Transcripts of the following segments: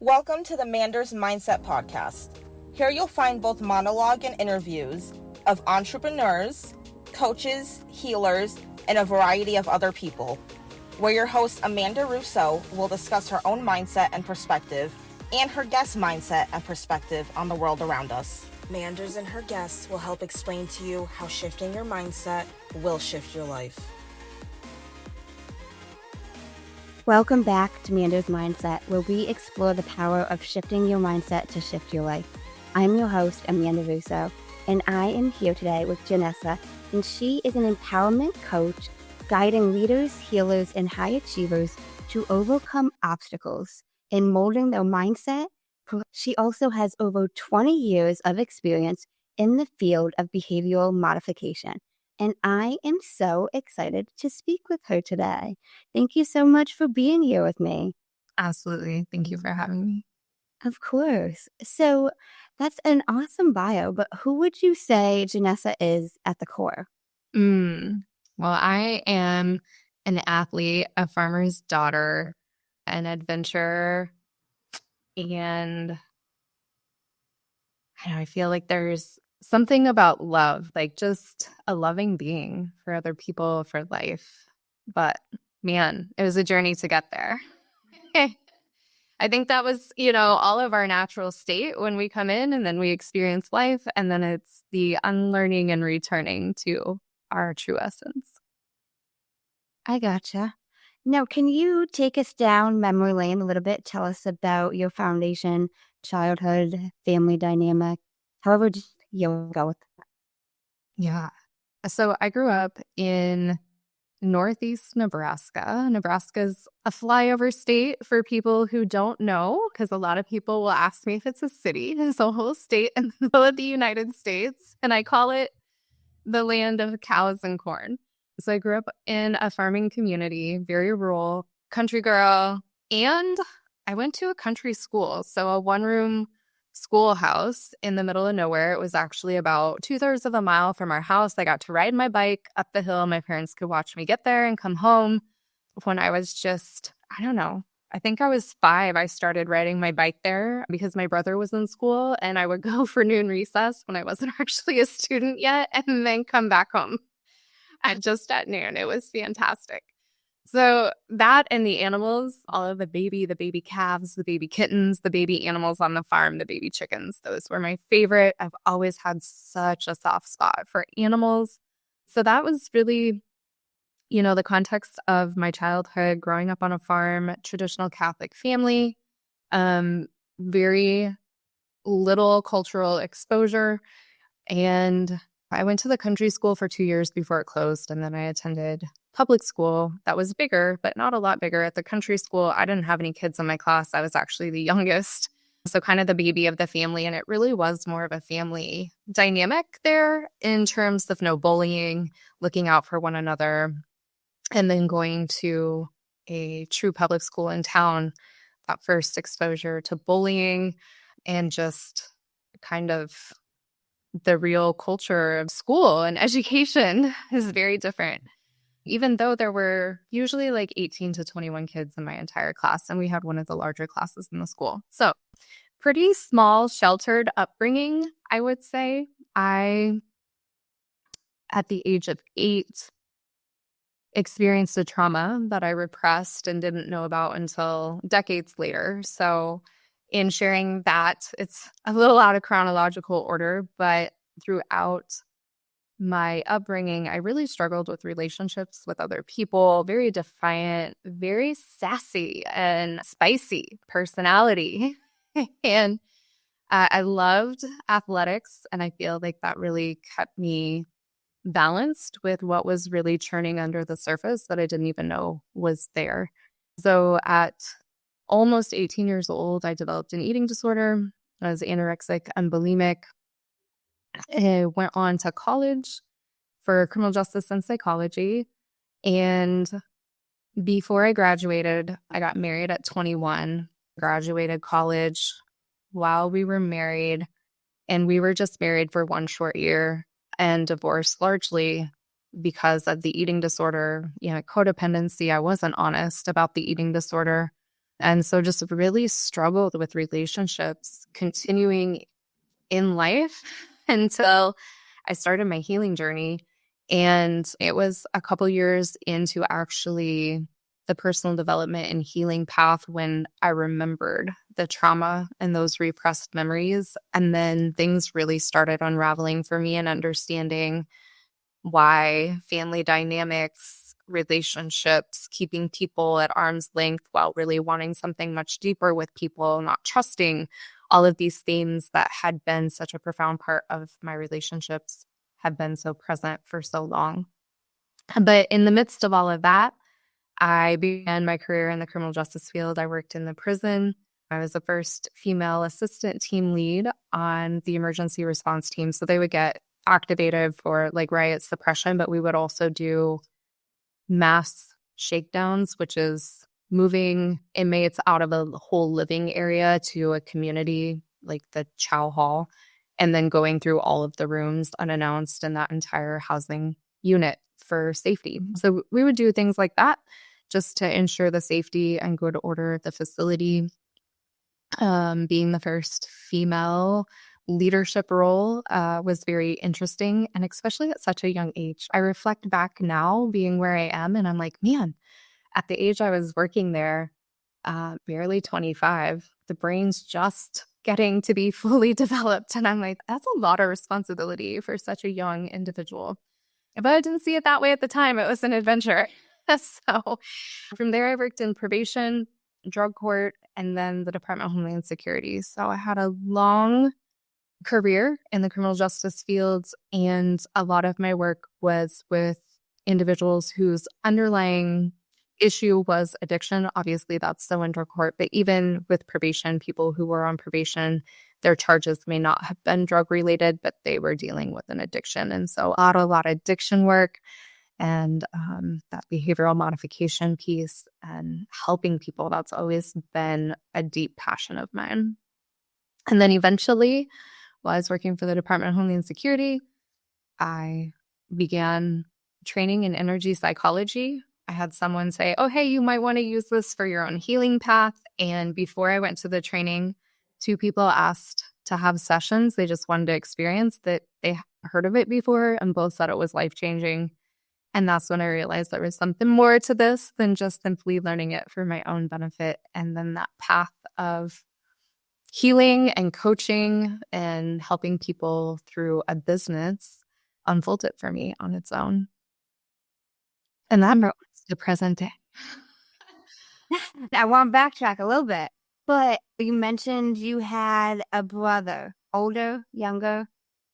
Welcome to the Manders Mindset podcast. Here you'll find both monologue and interviews of entrepreneurs, coaches, healers, and a variety of other people, where your host Amanda Russo will discuss her own mindset and perspective and her guest mindset and perspective on the world around us. Manders and her guests will help explain to you how shifting your mindset will shift your life. Welcome back to Manders Mindset, where we explore the power of shifting your mindset to shift your life. I'm your host, Amanda Russo, and I am here today with Janessa, and she is an empowerment coach guiding leaders, healers, and high achievers to overcome obstacles and molding their mindset. She also has over 20 years of experience in the field of behavioral modification. And I am so excited to speak with her today. Thank you so much for being here with me. Absolutely. Thank you for having me. Of course. So that's an awesome bio, but who would you say Janessa is at the core? Well, I am an athlete, a farmer's daughter, an adventurer, and I feel like there's something about love, like just a loving being for other people, for life. But man, it was a journey to get there. I think that was, all of our natural state when we come in and then we experience life. And then it's the unlearning and returning to our true essence. I gotcha. Now, can you take us down memory lane a little bit? Tell us about your foundation, childhood, family dynamic, however you'll go with that. Yeah. So I grew up in Northeast Nebraska. Nebraska's a flyover state for people who don't know, because a lot of people will ask me if it's a city. It's a whole state in the middle of the United States, and I call it the land of cows and corn. So I grew up in a farming community, very rural, country girl, and I went to a country school. So a one-room schoolhouse in the middle of nowhere. It was actually about 2/3 of a mile from our house. I got to ride my bike up the hill. My parents could watch me get there and come home. When I was just, I think I was 5. I started riding my bike there because my brother was in school, and I would go for noon recess when I wasn't actually a student yet, and then come back home at noon. It was fantastic. So that and the animals, all of the baby calves, the baby kittens, the baby animals on the farm, the baby chickens, those were my favorite. I've always had such a soft spot for animals. So that was really, the context of my childhood, growing up on a farm, traditional Catholic family, very little cultural exposure. And I went to the country school for 2 years before it closed, and then I attended public school that was bigger, but not a lot bigger. At the country school, I didn't have any kids in my class. I was actually the youngest, so kind of the baby of the family, and it really was more of a family dynamic there in terms of no bullying, looking out for one another, and then going to a true public school in town, that first exposure to bullying and just kind of the real culture of school and education is very different. Even though there were usually like 18 to 21 kids in my entire class, and we had one of the larger classes in the school. So pretty small, sheltered upbringing, I would say. I, at the age of 8, experienced a trauma that I repressed and didn't know about until decades later. So in sharing that, it's a little out of chronological order, but throughout my upbringing, I really struggled with relationships with other people, very defiant, very sassy and spicy personality. And I loved athletics, and I feel like that really kept me balanced with what was really churning under the surface that I didn't even know was there. So at almost 18 years old, I developed an eating disorder. I was anorexic and bulimic. I went on to college for criminal justice and psychology. And before I graduated, I got married at 21, graduated college while we were married. And we were just married for 1 short year and divorced largely because of the eating disorder, codependency. I wasn't honest about the eating disorder. And so just really struggled with relationships continuing in life until I started my healing journey. And it was a couple years into actually the personal development and healing path when I remembered the trauma and those repressed memories. And then things really started unraveling for me and understanding why family dynamics, relationships, keeping people at arm's length while really wanting something much deeper with people, not trusting, all of these themes that had been such a profound part of my relationships have been so present for so long. But in the midst of all of that, I began my career in the criminal justice field. I worked in the prison. I was the first female assistant team lead on the emergency response team. So they would get activated for like riot suppression, but we would also do mass shakedowns, which is moving inmates out of a whole living area to a community like the chow hall, and then going through all of the rooms unannounced in that entire housing unit for safety. So we would do things like that just to ensure the safety and good order of the facility. Being the first female leadership role was very interesting, and especially at such a young age. I reflect back now being where I am, and I'm like, man, at the age I was working there, barely 25, the brain's just getting to be fully developed. And I'm like, that's a lot of responsibility for such a young individual. But I didn't see it that way at the time. It was an adventure. So from there, I worked in probation, drug court, and then the Department of Homeland Security. So I had a long career in the criminal justice fields, and a lot of my work was with individuals whose underlying issue was addiction. Obviously, that's so in drug court, but even with probation, people who were on probation, their charges may not have been drug related, but they were dealing with an addiction. And so a lot of addiction work and that behavioral modification piece and helping people, that's always been a deep passion of mine. And then eventually, while I was working for the Department of Homeland Security, I began training in energy psychology. I had someone say, oh, hey, you might want to use this for your own healing path. And before I went to the training, 2 people asked to have sessions. They just wanted to experience that they heard of it before, and both said it was life-changing. And that's when I realized there was something more to this than just simply learning it for my own benefit. And then that path of healing and coaching and helping people through a business unfolded for me on its own. And that brought us to present day. I want to backtrack a little bit, but you mentioned you had a brother, older, younger.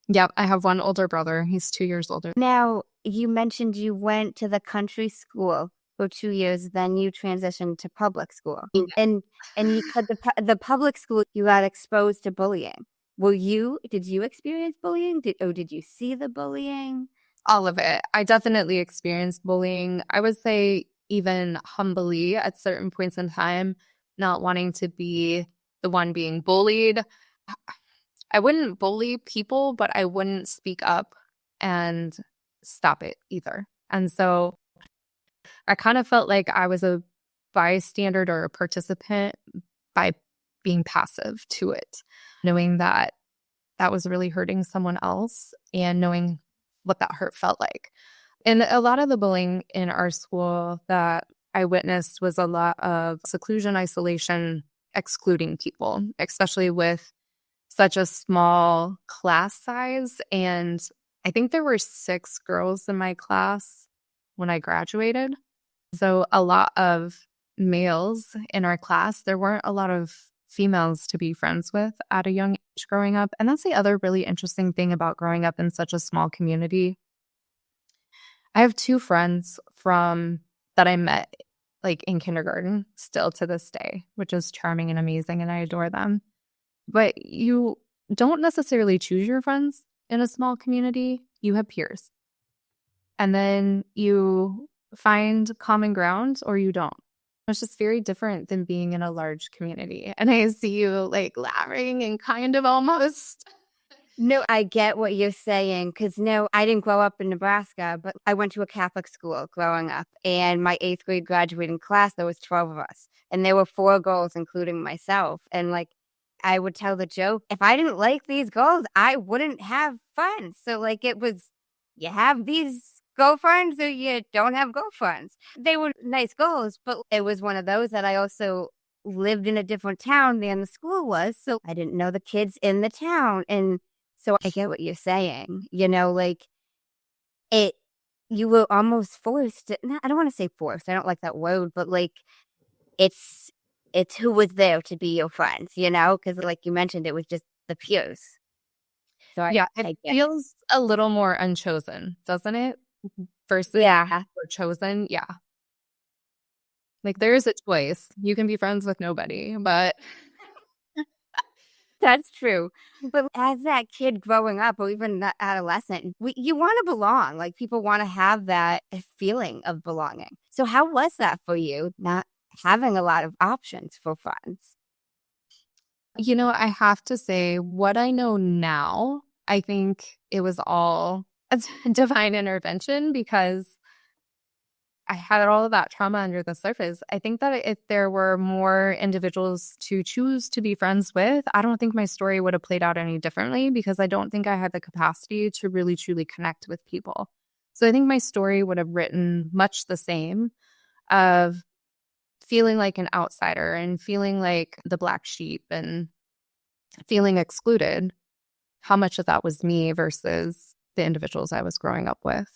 Yep, I have one older brother. He's 2 years older. Now, you mentioned you went to the country school for 2 years, then you transitioned to public school. Yeah. And because the public school, you got exposed to bullying. Did you experience bullying? Did you see the bullying? All of it. I definitely experienced bullying. I would say even humbly at certain points in time, not wanting to be the one being bullied. I wouldn't bully people, but I wouldn't speak up and stop it either. And so I kind of felt like I was a bystander or a participant by being passive to it, knowing that that was really hurting someone else and knowing what that hurt felt like. And a lot of the bullying in our school that I witnessed was a lot of seclusion, isolation, excluding people, especially with such a small class size. And I think there were 6 girls in my class when I graduated. So a lot of males in our class. There weren't a lot of females to be friends with at a young age growing up. And that's the other really interesting thing about growing up in such a small community. I have 2 friends that I met like in kindergarten still to this day, which is charming and amazing, and I adore them. But you don't necessarily choose your friends in a small community. You have peers. And then you find common ground or you don't. It's just very different than being in a large community. And I see you like laughing and kind of almost No, I get what you're saying because no, I didn't grow up in Nebraska, but I went to a Catholic school growing up. And my eighth grade graduating class, there was 12 of us. And there were four girls, including myself. And like, I would tell the joke, if I didn't like these girls, I wouldn't have friends. So like, it was, you have these girlfriends or you don't have girlfriends. They were nice girls, but it was one of those that I also lived in a different town than the school was. So I didn't know the kids in the town. And so I get what you're saying, like it, you were almost forced. I don't want to say forced. I don't like that word, but like it's, it's who was there to be your friends, because like you mentioned, it was just the peers. So Yeah, I it get it. feels a little more unchosen, doesn't it? Versus Yeah, we're chosen. Yeah. Like there is a choice. You can be friends with nobody, but that's true. But as that kid growing up or even that adolescent, you want to belong. Like people want to have that feeling of belonging. So how was that for you, not having a lot of options for friends? I have to say what I know now, I think it was all a divine intervention because I had all of that trauma under the surface. I think that if there were more individuals to choose to be friends with, I don't think my story would have played out any differently because I don't think I had the capacity to really truly connect with people. So I think my story would have written much the same of feeling like an outsider and feeling like the black sheep and feeling excluded. How much of that was me versus the individuals I was growing up with?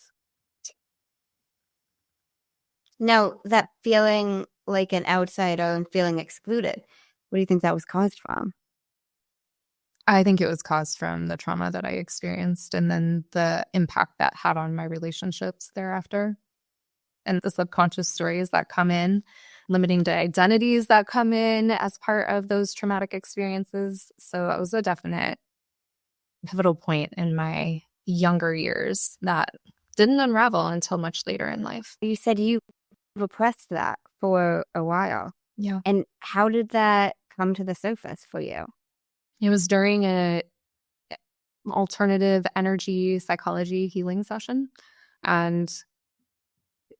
Now, that feeling like an outsider and feeling excluded, what do you think that was caused from? I think it was caused from the trauma that I experienced and then the impact that had on my relationships thereafter and the subconscious stories that come in, limiting the identities that come in as part of those traumatic experiences. So it was a definite pivotal point in my younger years that didn't unravel until much later in life. You said you repressed that for a while. Yeah. And how did that come to the surface for you? It was during a alternative energy psychology healing session. And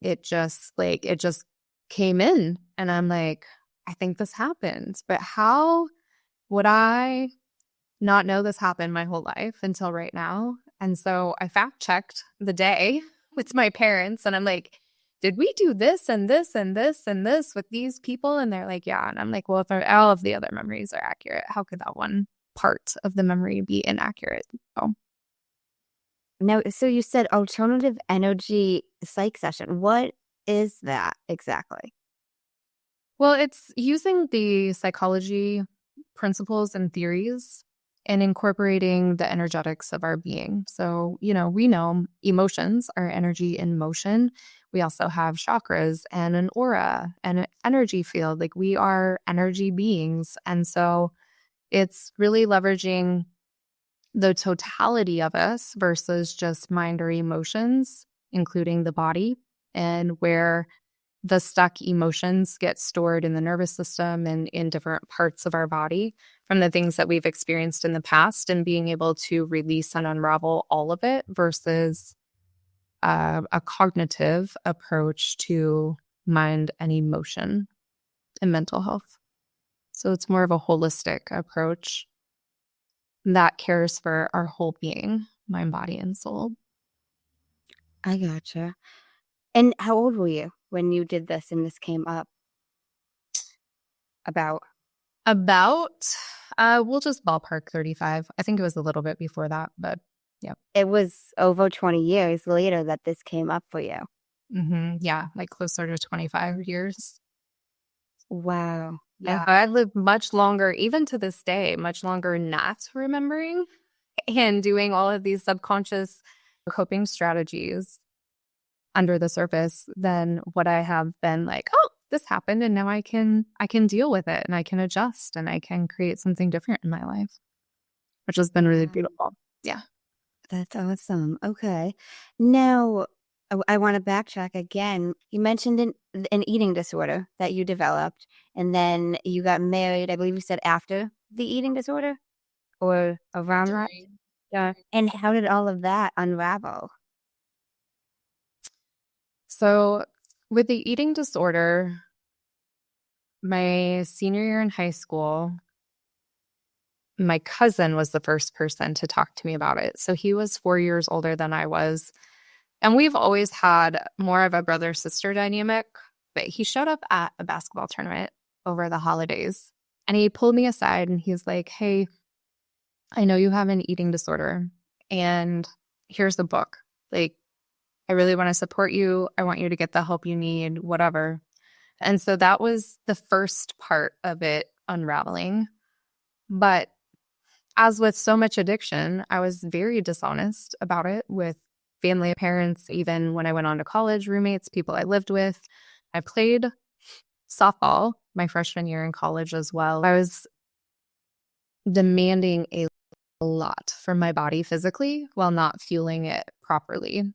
it just came in. And I'm like, I think this happened. But how would I not know this happened my whole life until right now? And so I fact checked the day with my parents and I'm like, did we do this and this and this and this with these people? And they're like, yeah. And I'm like, well, if all of the other memories are accurate, how could that one part of the memory be inaccurate? So, Now, so you said alternative energy psych session. What is that exactly? well, it's using the psychology principles and theories and incorporating the energetics of our being. So, we know emotions are energy in motion. We also have chakras and an aura and an energy field. Like we are energy beings. And so it's really leveraging the totality of us versus just mind or emotions, including the body, and where the stuck emotions get stored in the nervous system and in different parts of our body from the things that we've experienced in the past and being able to release and unravel all of it versus a cognitive approach to mind and emotion and mental health. So it's more of a holistic approach that cares for our whole being, mind, body, and soul. I gotcha. And how old were you when you did this and this came up? About We'll just ballpark 35. I think it was a little bit before that, but yeah. it was over 20 years later that this came up for you. Yeah, like closer to 25 years. Wow. Yeah, I lived much longer, even to this day, much longer not remembering and doing all of these subconscious coping strategies under the surface than what I have been like, oh, this happened and now I can deal with it and I can adjust and I can create something different in my life, which has been really beautiful. Yeah. That's awesome. Okay. Now, I want to backtrack again. You mentioned an eating disorder that you developed, and then you got married, I believe you said after the eating disorder or around that? Yeah. And how did all of that unravel? So with the eating disorder, my senior year in high school, my cousin was the first person to talk to me about it. So he was 4 years older than I was. And we've always had more of a brother-sister dynamic, but he showed up at a basketball tournament over the holidays. And he pulled me aside and he's like, "Hey, I know you have an eating disorder, and here's the book. Like, I really want to support you. I want you to get the help you need, whatever." And so that was the first part of it unraveling. But as with so much addiction, I was very dishonest about it with family, parents, even when I went on to college, roommates, people I lived with. I played softball my freshman year in college as well. I was demanding a lot from my body physically while not fueling it properly.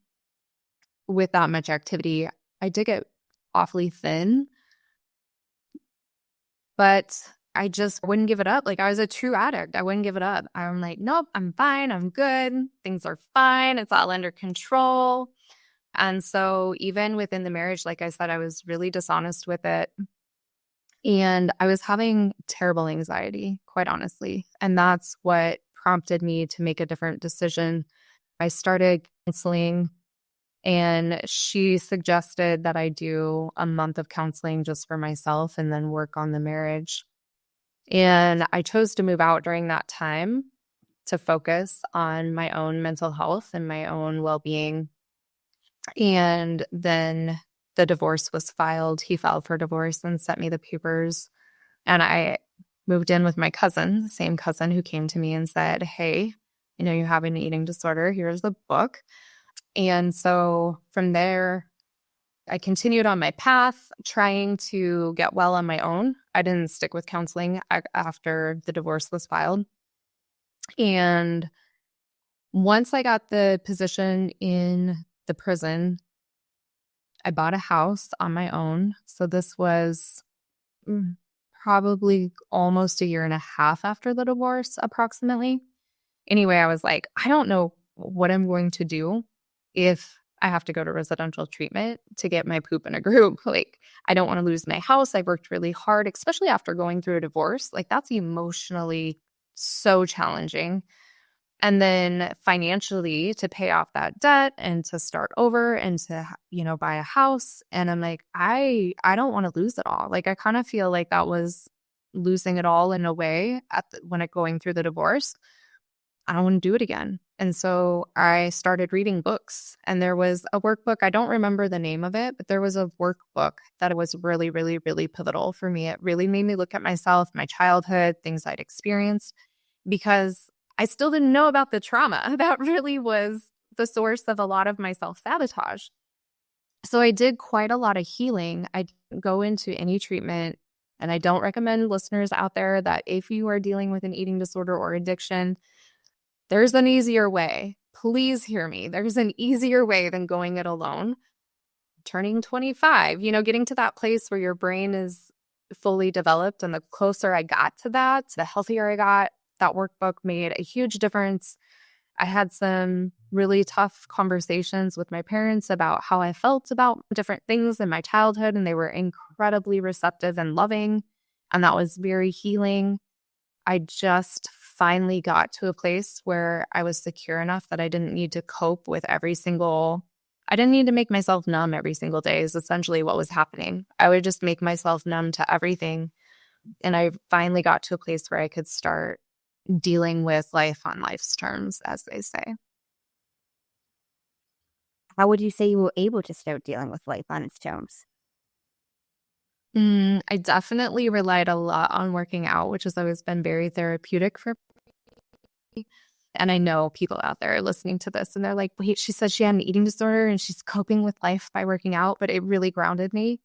With that much activity, I did get awfully thin, but I just wouldn't give it up. Like, I was a true addict. I wouldn't give it up. I'm like, nope, I'm fine. I'm good. Things are fine. It's all under control. And so even within the marriage, like I said, I was really dishonest with it. And I was having terrible anxiety, quite honestly. And that's what prompted me to make a different decision. I started counseling, and she suggested that I do a month of counseling just for myself and then work on the marriage. And I chose to move out during that time to focus on my own mental health and my own well-being. And then the divorce was filed. He filed for divorce and sent me the papers. And I moved in with my cousin, the same cousin who came to me and said, "Hey, you know, you have an eating disorder. Here's the book." And so from there, I continued on my path, trying to get well on my own. I didn't stick with counseling after the divorce was filed. And once I got the position in the prison, I bought a house on my own. So this was probably almost a year and a half after the divorce, approximately. Anyway, I was like, I don't know what I'm going to do if I have to go to residential treatment to get my poop in a group. Like, I don't want to lose my house. I worked really hard, especially after going through a divorce. Like, that's emotionally so challenging. And then financially to pay off that debt and to start over and to, you know, buy a house. And I'm like, I don't want to lose it all. Like, I kind of feel like that was losing it all in a way when going through the divorce. I don't want to do it again. And so I started reading books, and there was a workbook. I don't remember the name of it, but there was a workbook that was really, really, really pivotal for me. It really made me look at myself, my childhood, things I'd experienced, because I still didn't know about the trauma. That really was the source of a lot of my self-sabotage. So I did quite a lot of healing. I didn't go into any treatment, and I don't recommend listeners out there that if you are dealing with an eating disorder or addiction, there's an easier way. Please hear me. There's an easier way than going it alone. Turning 25, you know, getting to that place where your brain is fully developed. And the closer I got to that, the healthier I got. That workbook made a huge difference. I had some really tough conversations with my parents about how I felt about different things in my childhood, and they were incredibly receptive and loving. And that was very healing. I just finally got to a place where I was secure enough that I didn't need to cope with I didn't need to make myself numb every single day is essentially what was happening. I would just make myself numb to everything. And I finally got to a place where I could start dealing with life on life's terms, as they say. How would you say you were able to start dealing with life on its terms? I definitely relied a lot on working out, which has always been very therapeutic for me. And I know people out there listening to this and they're like, wait, she said she had an eating disorder and she's coping with life by working out, but it really grounded me.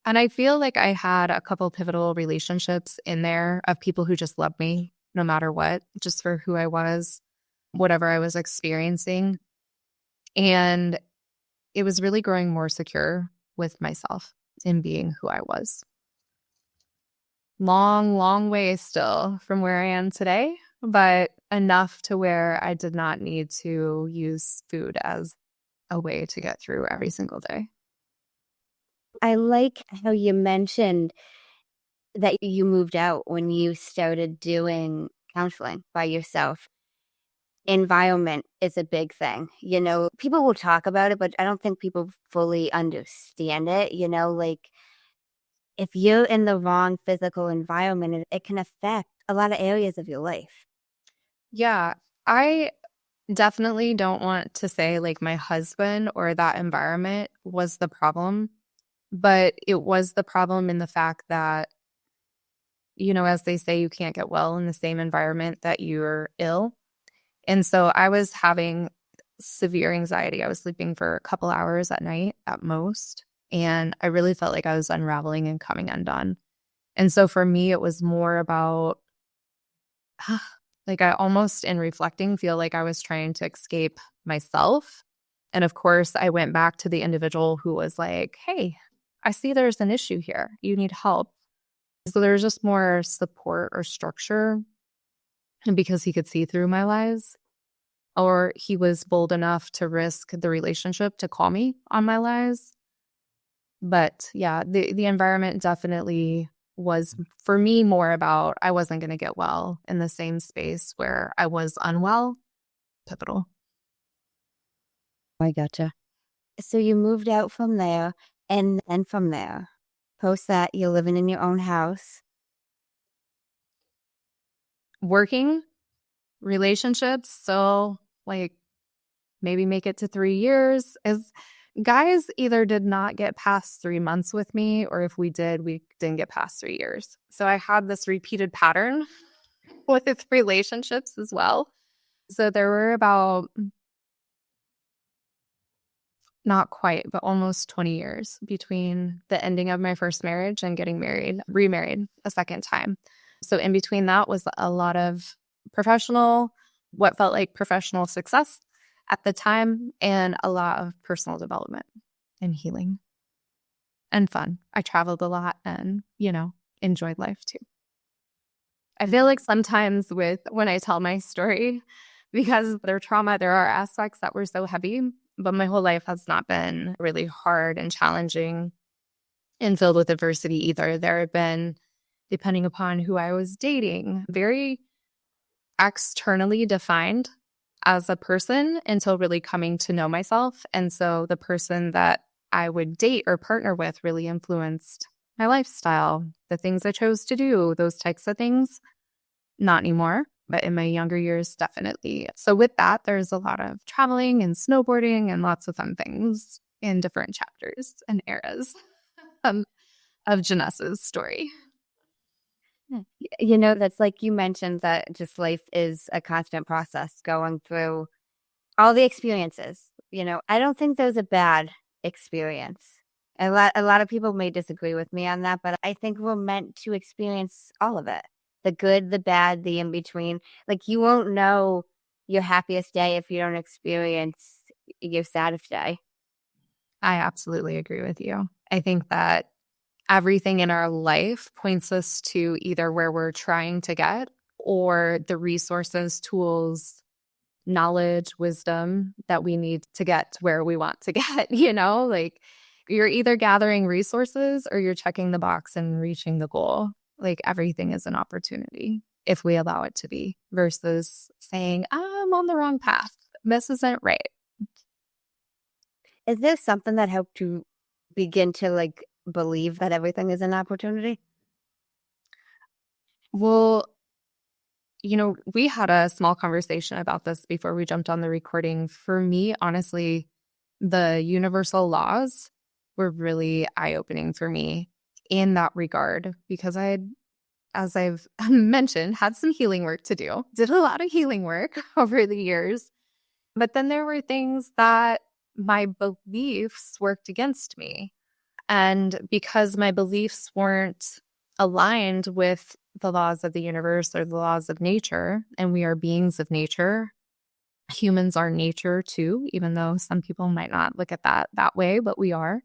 And I feel like I had a couple pivotal relationships in there of people who just loved me no matter what, just for who I was, whatever I was experiencing. And it was really growing more secure with myself in being who I was. Long, long way still from where I am today. but enough to where I did not need to use food as a way to get through every single day. I like how you mentioned that you moved out when you started doing counseling by yourself. Environment is a big thing. People will talk about it, but I don't think people fully understand it. Like if you're in the wrong physical environment, it can affect a lot of areas of your life. Yeah, I definitely don't want to say like my husband or that environment was the problem, but it was the problem in the fact that, as they say, you can't get well in the same environment that you're ill. And so I was having severe anxiety. I was sleeping for a couple hours at night at most. And I really felt like I was unraveling and coming undone. And so for me, it was more about like I almost in reflecting feel like I was trying to escape myself. And of course, I went back to the individual who was like, hey, I see there's an issue here. You need help. So there's just more support or structure. And because he could see through my lies, or he was bold enough to risk the relationship to call me on my lies. But yeah, the environment definitely was for me more about I wasn't going to get well in the same space where I was unwell. Pivotal. I gotcha. So you moved out from there, and then from there, post that, you're living in your own house. Working, relationships, so like maybe make it to 3 years. As guys either did not get past 3 months with me, or if we did, we didn't get past 3 years. So I had this repeated pattern with relationships as well. So there were about not quite, but almost 20 years between the ending of my first marriage and getting remarried a second time. So in between that was a lot of what felt like professional success at the time, and a lot of personal development and healing and fun. I traveled a lot and, enjoyed life too. I feel like sometimes when I tell my story, because of their trauma, there are aspects that were so heavy, but my whole life has not been really hard and challenging and filled with adversity either. There have been, depending upon who I was dating, very externally defined as a person until really coming to know myself. And so the person that I would date or partner with really influenced my lifestyle, the things I chose to do, those types of things. Not anymore, but in my younger years, definitely. So with that, there's a lot of traveling and snowboarding and lots of fun things in different chapters and eras of Janessa's story. That's like you mentioned that just life is a constant process going through all the experiences. I don't think there's a bad experience. A lot of people may disagree with me on that, but I think we're meant to experience all of it. The good, the bad, the in-between. Like you won't know your happiest day if you don't experience your saddest day. I absolutely agree with you. I think that everything in our life points us to either where we're trying to get or the resources, tools, knowledge, wisdom that we need to get to where we want to get, like you're either gathering resources or you're checking the box and reaching the goal. Like everything is an opportunity if we allow it to be versus saying, I'm on the wrong path. This isn't right. Is there something that helped you begin to believe that everything is an opportunity? Well, we had a small conversation about this before we jumped on the recording. For me, honestly, the universal laws were really eye-opening for me in that regard because as I've mentioned, had some healing work to do, did a lot of healing work over the years. But then there were things that my beliefs worked against me. And because my beliefs weren't aligned with the laws of the universe or the laws of nature, and we are beings of nature, humans are nature too, even though some people might not look at that way, but we are.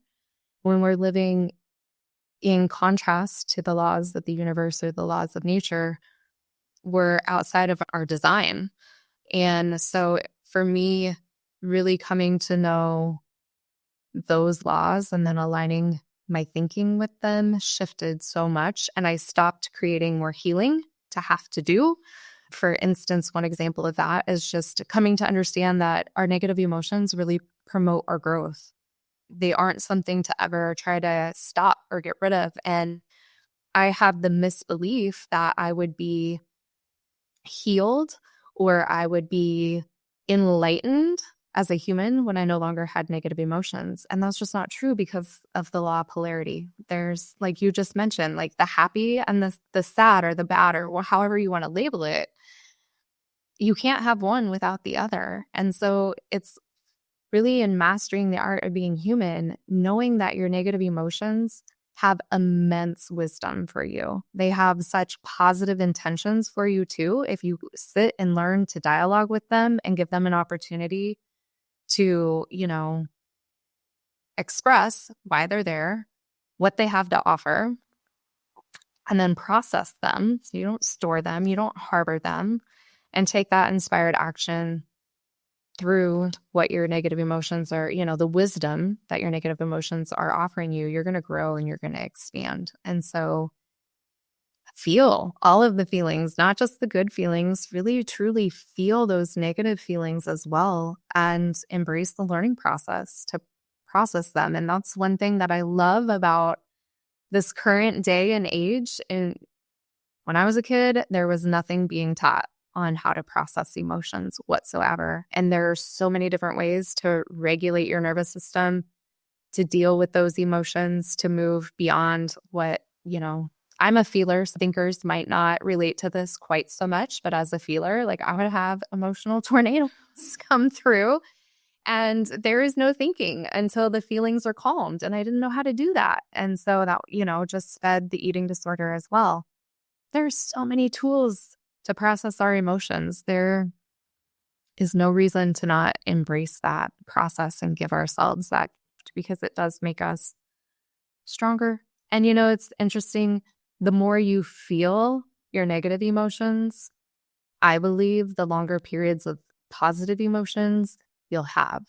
When we're living in contrast to the laws of the universe or the laws of nature, were outside of our design. And so for me, really coming to know those laws and then aligning my thinking with them shifted so much. And I stopped creating more healing to have to do. For instance, one example of that is just coming to understand that our negative emotions really promote our growth. They aren't something to ever try to stop or get rid of. And I have the misbelief that I would be healed or I would be enlightened as a human when I no longer had negative emotions. And that's just not true because of the law of polarity. There's, like you just mentioned, like the happy and the sad or the bad or however you want to label it. You can't have one without the other. And so it's really in mastering the art of being human, knowing that your negative emotions have immense wisdom for you. They have such positive intentions for you too. If you sit and learn to dialogue with them and give them an opportunity to, express why they're there, what they have to offer, and then process them. So you don't store them, you don't harbor them, and take that inspired action through what your negative emotions are, the wisdom that your negative emotions are offering you, you're going to grow and you're going to expand. And so feel all of the feelings, not just the good feelings, really truly feel those negative feelings as well and embrace the learning process to process them. And that's one thing that I love about this current day and age. And when I was a kid, there was nothing being taught on how to process emotions whatsoever. And there are so many different ways to regulate your nervous system, to deal with those emotions, to move beyond what, I'm a feeler. So thinkers might not relate to this quite so much, but as a feeler, like I would have emotional tornadoes come through and there is no thinking until the feelings are calmed. And I didn't know how to do that. And so that, just fed the eating disorder as well. There's so many tools to process our emotions. There is no reason to not embrace that process and give ourselves that gift because it does make us stronger. And it's interesting, the more you feel your negative emotions, I believe the longer periods of positive emotions you'll have.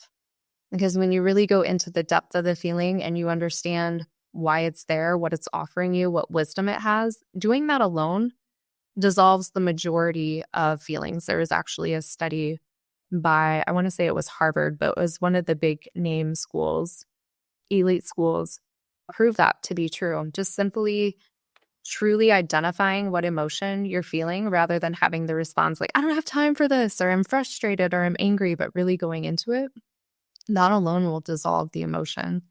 Because when you really go into the depth of the feeling and you understand why it's there, what it's offering you, what wisdom it has, doing that alone dissolves the majority of feelings. There was actually a study by, I want to say it was Harvard, but it was one of the big name schools, elite schools, prove that to be true. Just simply truly identifying what emotion you're feeling rather than having the response like, I don't have time for this, or I'm frustrated, or I'm angry, but really going into it, that alone will dissolve the emotion.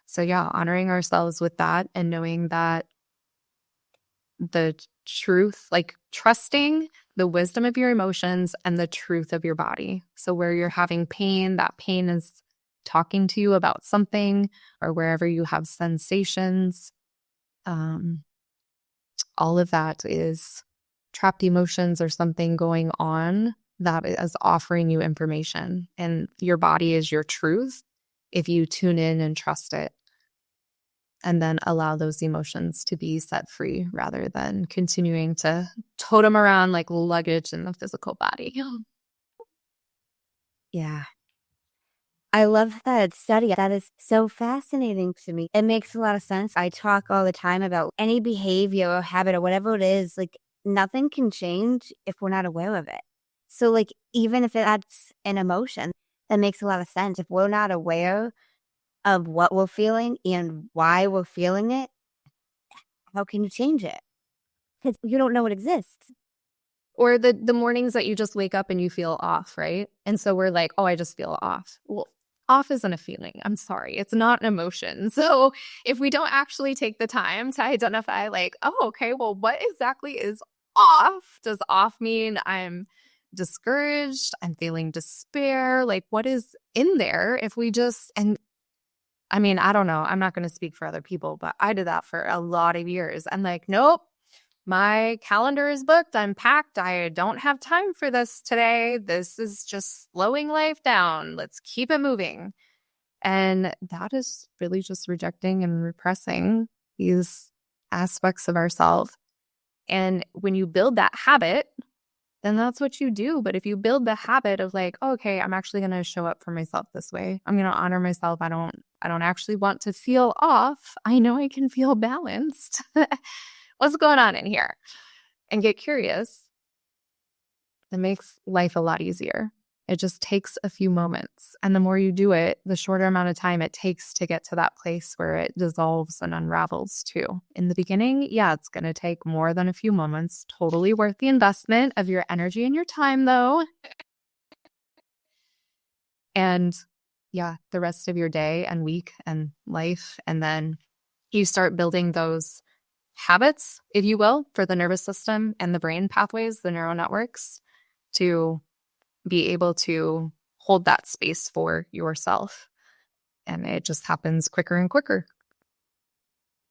So yeah, honoring ourselves with that and knowing that the truth, like trusting the wisdom of your emotions and the truth of your body. So where you're having pain, that pain is talking to you about something, or wherever you have sensations, all of that is trapped emotions or something going on that is offering you information. And your body is your truth if you tune in and trust it. And then allow those emotions to be set free rather than continuing to tote them around like luggage in the physical body. Yeah. I love that study. That is so fascinating to me. It makes a lot of sense. I talk all the time about any behavior or habit or whatever it is, like nothing can change if we're not aware of it. So like even if that's an emotion, that makes a lot of sense. If we're not aware of what we're feeling and why we're feeling it, how can you change it? Because you don't know it exists. Or the mornings that you just wake up and you feel off, right? And so we're like, oh, I just feel off. Well, off isn't a feeling. I'm sorry. It's not an emotion. So if we don't actually take the time to identify like, oh, okay, well, what exactly is off? Does off mean I'm discouraged? I'm feeling despair? Like what is in there if we just, and I mean, I don't know. I'm not going to speak for other people, but I did that for a lot of years. I'm like, nope, my calendar is booked. I'm packed. I don't have time for this today. This is just slowing life down. Let's keep it moving. And that is really just rejecting and repressing these aspects of ourselves. And when you build that habit then that's what you do. But if you build the habit of like, okay, I'm actually going to show up for myself this way. I'm going to honor myself. I don't actually want to feel off. I know I can feel balanced. What's going on in here? And get curious. That makes life a lot easier. It just takes a few moments. And the more you do it, the shorter amount of time it takes to get to that place where it dissolves and unravels too. In the beginning, yeah, it's going to take more than a few moments. Totally worth the investment of your energy and your time, though. And yeah, the rest of your day and week and life. And then you start building those habits, if you will, for the nervous system and the brain pathways, the neural networks, to be able to hold that space for yourself. And it just happens quicker and quicker.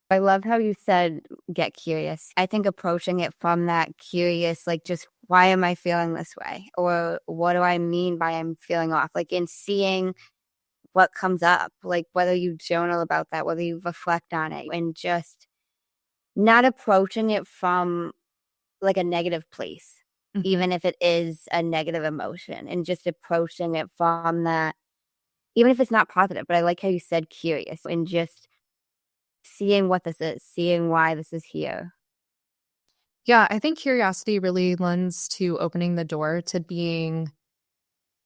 I love how you said, get curious. I think approaching it from that curious, like just why am I feeling this way? Or what do I mean by I'm feeling off? Like in seeing what comes up, like whether you journal about that, whether you reflect on it, and just not approaching it from like a negative place, even if it is a negative emotion, and just approaching it from that, even if it's not positive. But I like how you said curious, and just seeing what this is, seeing why this is here. Yeah, I think curiosity really lends to opening the door to being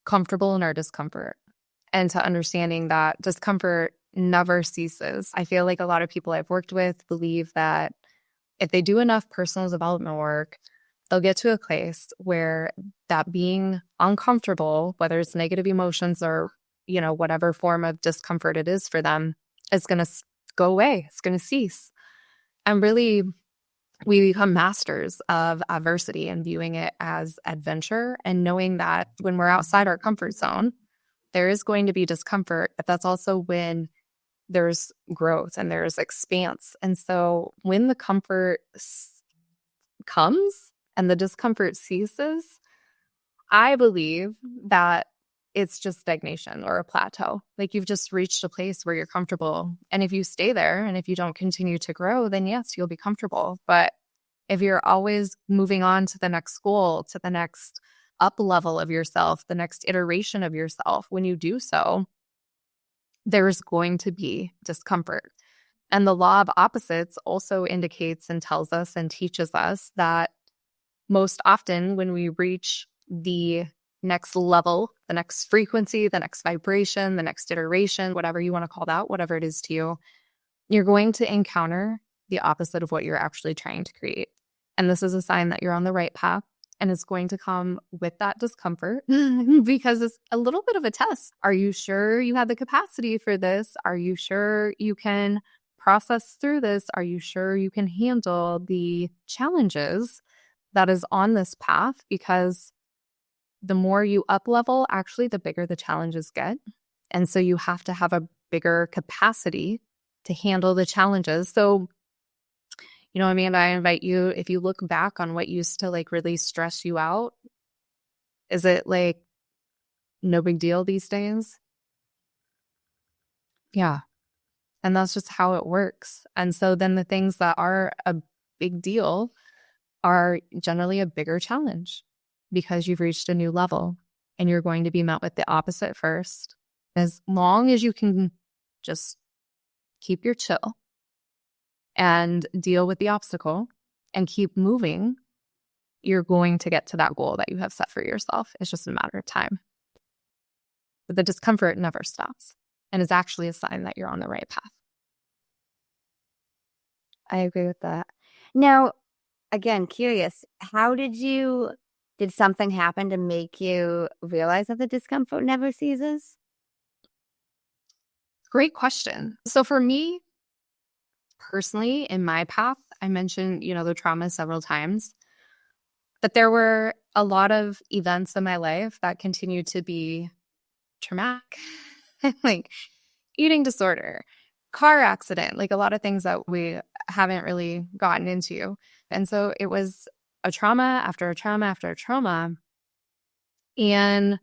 comfortable in our discomfort and to understanding that discomfort never ceases. I feel like a lot of people I've worked with believe that if they do enough personal development work, they'll get to a place where that being uncomfortable, whether it's negative emotions or, whatever form of discomfort it is for them, is going to go away. It's going to cease. And really, we become masters of adversity and viewing it as adventure and knowing that when we're outside our comfort zone, there is going to be discomfort, but that's also when there's growth and there's expanse. And so when the comfort comes and the discomfort ceases, I believe that it's just stagnation or a plateau. Like you've just reached a place where you're comfortable. And if you stay there and if you don't continue to grow, then yes, you'll be comfortable. But if you're always moving on to the next goal, to the next up level of yourself, the next iteration of yourself, when you do so, there's going to be discomfort. And the law of opposites also indicates and tells us and teaches us that most often when we reach the next level, the next frequency, the next vibration, the next iteration, whatever you want to call that, whatever it is to you, you're going to encounter the opposite of what you're actually trying to create. And this is a sign that you're on the right path. And it's going to come with that discomfort because it's a little bit of a test. Are you sure you have the capacity for this? Are you sure you can process through this? Are you sure you can handle the challenges that is on this path? Because the more you up level, actually, the bigger the challenges get. And so you have to have a bigger capacity to handle the challenges. So, Amanda, I invite you, if you look back on what used to like really stress you out, is it like no big deal these days? Yeah. And that's just how it works. And so then the things that are a big deal are generally a bigger challenge because you've reached a new level and you're going to be met with the opposite first. As long as you can just keep your chill and deal with the obstacle and keep moving, you're going to get to that goal that you have set for yourself. It's just a matter of time. But the discomfort never stops and is actually a sign that you're on the right path. I agree with that. Now, again, curious, did something happen to make you realize that the discomfort never ceases? Great question. So for me, personally, in my path, I mentioned, the trauma several times, but there were a lot of events in my life that continued to be traumatic, like eating disorder, car accident, like a lot of things that we haven't really gotten into. And so it was a trauma after a trauma after a trauma. And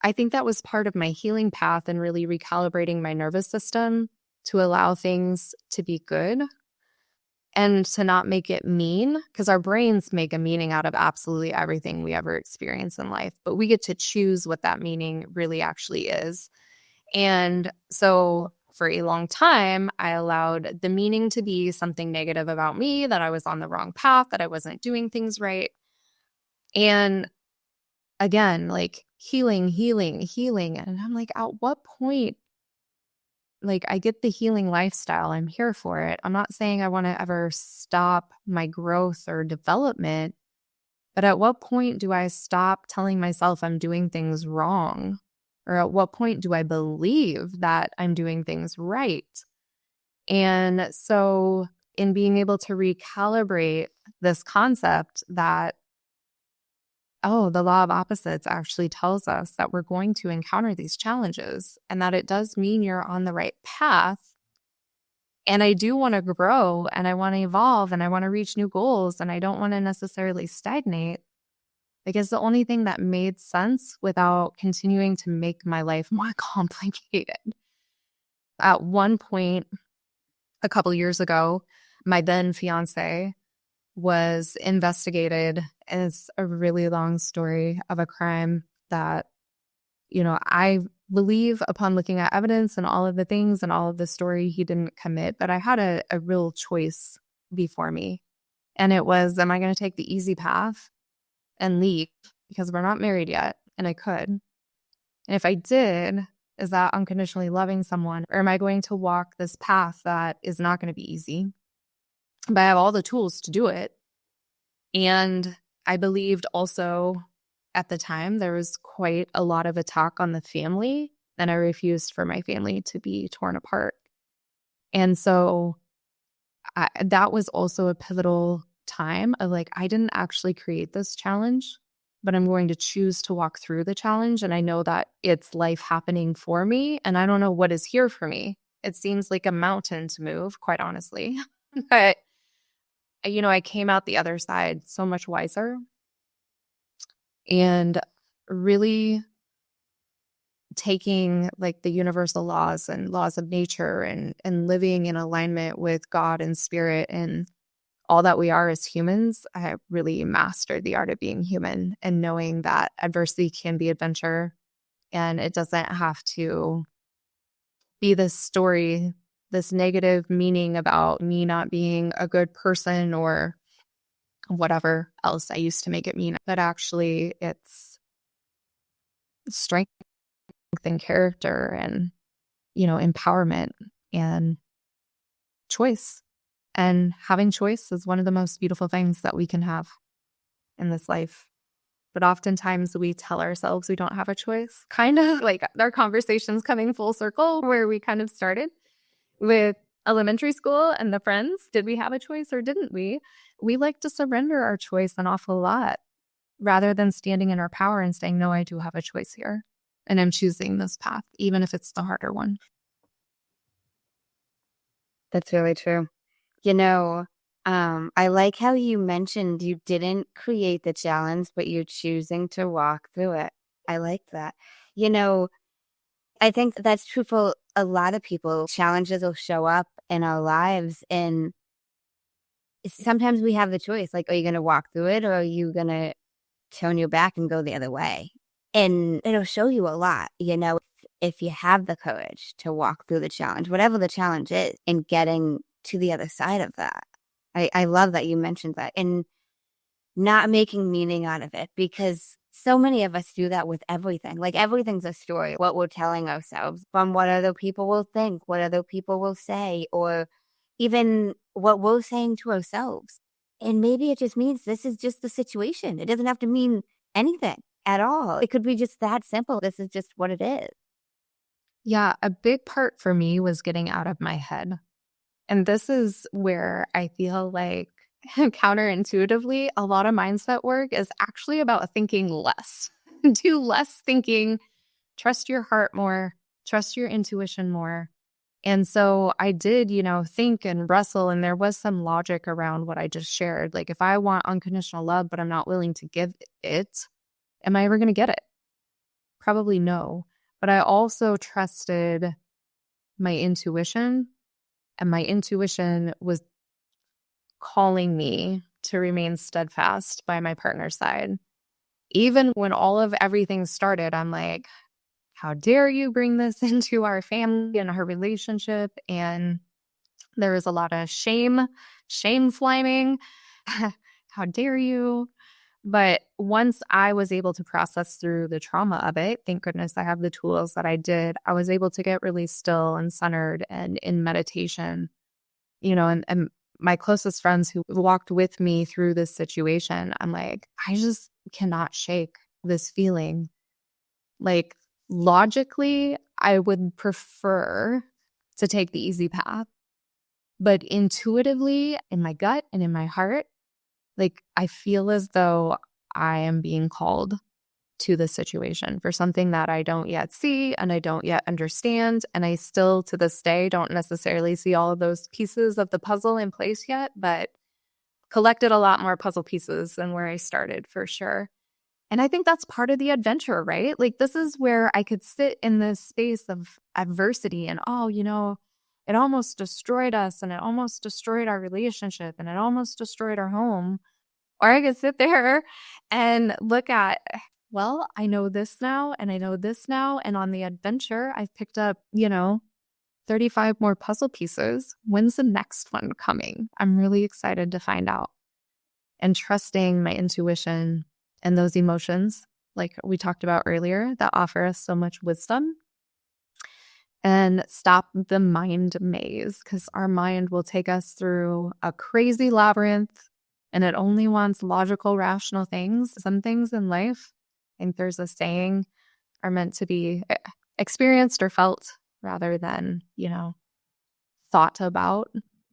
I think that was part of my healing path and really recalibrating my nervous system to allow things to be good and to not make it mean, because our brains make a meaning out of absolutely everything we ever experience in life, but we get to choose what that meaning really actually is. And so for a long time, I allowed the meaning to be something negative about me, that I was on the wrong path, that I wasn't doing things right. And again, like healing. And I'm like, at what point, like, I get the healing lifestyle. I'm here for it. I'm not saying I want to ever stop my growth or development, but at what point do I stop telling myself I'm doing things wrong? Or at what point do I believe that I'm doing things right? And so, in being able to recalibrate this concept that, oh, the law of opposites actually tells us that we're going to encounter these challenges and that it does mean you're on the right path. And I do want to grow and I want to evolve and I want to reach new goals and I don't want to necessarily stagnate. Like, it's the only thing that made sense without continuing to make my life more complicated. At one point, a couple years ago, my then fiance was investigated. It's a really long story of a crime that, I believe upon looking at evidence and all of the things and all of the story, he didn't commit. But I had a real choice before me. And it was, am I going to take the easy path and leave because we're not married yet? And I could. And if I did, is that unconditionally loving someone? Or am I going to walk this path that is not going to be easy? But I have all the tools to do it. And I believed also at the time there was quite a lot of attack on the family, and I refused for my family to be torn apart. And so that was also a pivotal time of like, I didn't actually create this challenge, but I'm going to choose to walk through the challenge. And I know that it's life happening for me, and I don't know what is here for me. It seems like a mountain to move, quite honestly. But I came out the other side so much wiser and really taking like the universal laws and laws of nature and living in alignment with God and spirit and all that we are as humans. I really mastered the art of being human and knowing that adversity can be adventure and it doesn't have to be this story, this negative meaning about me not being a good person or whatever else I used to make it mean. But actually it's strength and character and, empowerment and choice. And having choice is one of the most beautiful things that we can have in this life. But oftentimes we tell ourselves we don't have a choice. Kind of like our conversations coming full circle where we kind of started with elementary school and the friends. Did we have a choice or didn't we? We like to surrender our choice an awful lot rather than standing in our power and saying, no, I do have a choice here. And I'm choosing this path, even if it's the harder one. That's really true. I like how you mentioned you didn't create the challenge, but you're choosing to walk through it. I like that. I think that's true for a lot of people. Challenges will show up in our lives, and sometimes we have the choice. Like, are you going to walk through it, or are you going to turn your back and go the other way? And it'll show you a lot, if you have the courage to walk through the challenge, whatever the challenge is, and getting to the other side of that. I love that you mentioned that, and not making meaning out of it, because so many of us do that with everything. Like, everything's a story, what we're telling ourselves from what other people will think, what other people will say, or even what we're saying to ourselves. And maybe it just means this is just the situation. It doesn't have to mean anything at all. It could be just that simple. This is just what it is. Yeah, a big part for me was getting out of my head. And this is where I feel like counterintuitively, a lot of mindset work is actually about thinking less. Do less thinking, trust your heart more, trust your intuition more. And so I did, think and wrestle, and there was some logic around what I just shared. Like, if I want unconditional love, but I'm not willing to give it, am I ever going to get it? Probably no. But I also trusted my intuition, and my intuition was calling me to remain steadfast by my partner's side. Even when all of everything started, I'm like, how dare you bring this into our family and our relationship? And there was a lot of shame flaming. How dare you? But once I was able to process through the trauma of it, thank goodness I have the tools that I did, I was able to get really still and centered and in meditation, and my closest friends who walked with me through this situation, I'm like, I just cannot shake this feeling. Like, logically, I would prefer to take the easy path. But intuitively, in my gut and in my heart, like, I feel as though I am being called to this situation for something that I don't yet see and I don't yet understand. And I still, to this day, don't necessarily see all of those pieces of the puzzle in place yet, but collected a lot more puzzle pieces than where I started for sure. And I think that's part of the adventure, right? Like, this is where I could sit in this space of adversity and, it almost destroyed us and it almost destroyed our relationship and it almost destroyed our home. Or I could sit there and look at, well, I know this now and I know this now. And on the adventure, I've picked up, 35 more puzzle pieces. When's the next one coming? I'm really excited to find out. And trusting my intuition and those emotions, like we talked about earlier, that offer us so much wisdom. And stop the mind maze, because our mind will take us through a crazy labyrinth and it only wants logical, rational things. Some things in life, I think there's a saying, are meant to be experienced or felt rather than, thought about,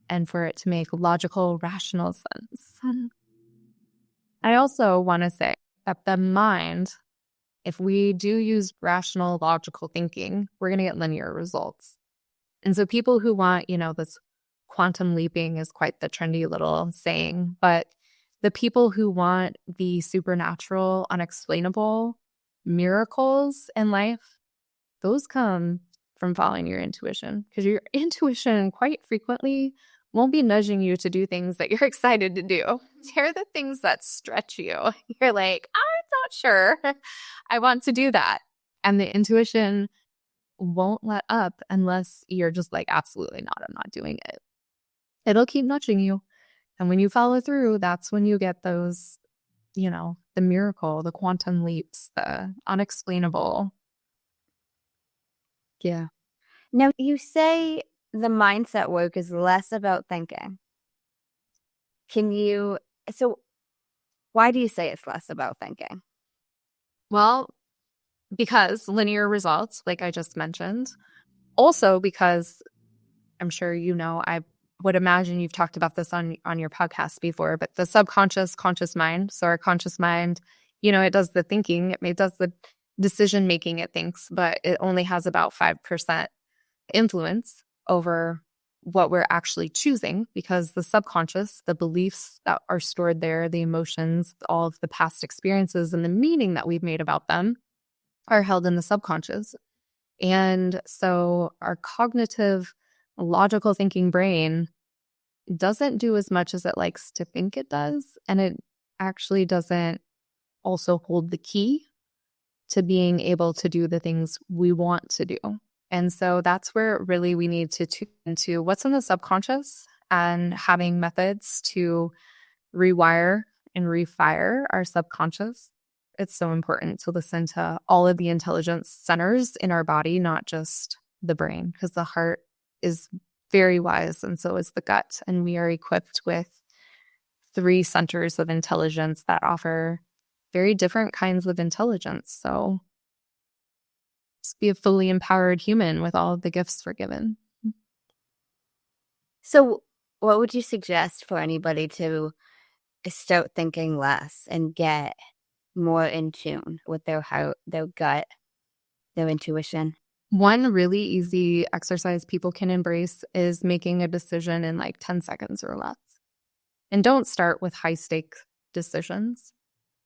and for it to make logical, rational sense. I also want to say that the mind, if we do use rational, logical thinking, we're going to get linear results. And so people who want, this quantum leaping is quite the trendy little saying, but the people who want the supernatural, unexplainable miracles in life, those come from following your intuition, because your intuition quite frequently won't be nudging you to do things that you're excited to do. They're the things that stretch you. You're like, I'm not sure I want to do that. And the intuition won't let up unless you're just like, absolutely not, I'm not doing it. It'll keep nudging you. And when you follow through, that's when you get those, the miracle, the quantum leaps, the unexplainable. Yeah. Now, you say the mindset work is less about thinking. So why do you say it's less about thinking? Well, because linear results, like I just mentioned. Also because I'm sure I would imagine you've talked about this on your podcast before, but the subconscious, conscious mind. So our conscious mind, it does the thinking, it does the decision making, it thinks, but it only has about 5% influence over what we're actually choosing, because the subconscious, the beliefs that are stored there, the emotions, all of the past experiences and the meaning that we've made about them are held in the subconscious. And so our cognitive, logical thinking brain doesn't do as much as it likes to think it does. And it actually doesn't also hold the key to being able to do the things we want to do. And so that's where really we need to tune into what's in the subconscious and having methods to rewire and refire our subconscious. It's so important to listen to all of the intelligence centers in our body, not just the brain, because the heart is very wise and so is the gut. And we are equipped with 3 centers of intelligence that offer very different kinds of intelligence. So just be a fully empowered human with all of the gifts we're given. So what would you suggest for anybody to start thinking less and get more in tune with their heart, their gut, their intuition? One really easy exercise people can embrace is making a decision in like 10 seconds or less. And don't start with high stakes decisions,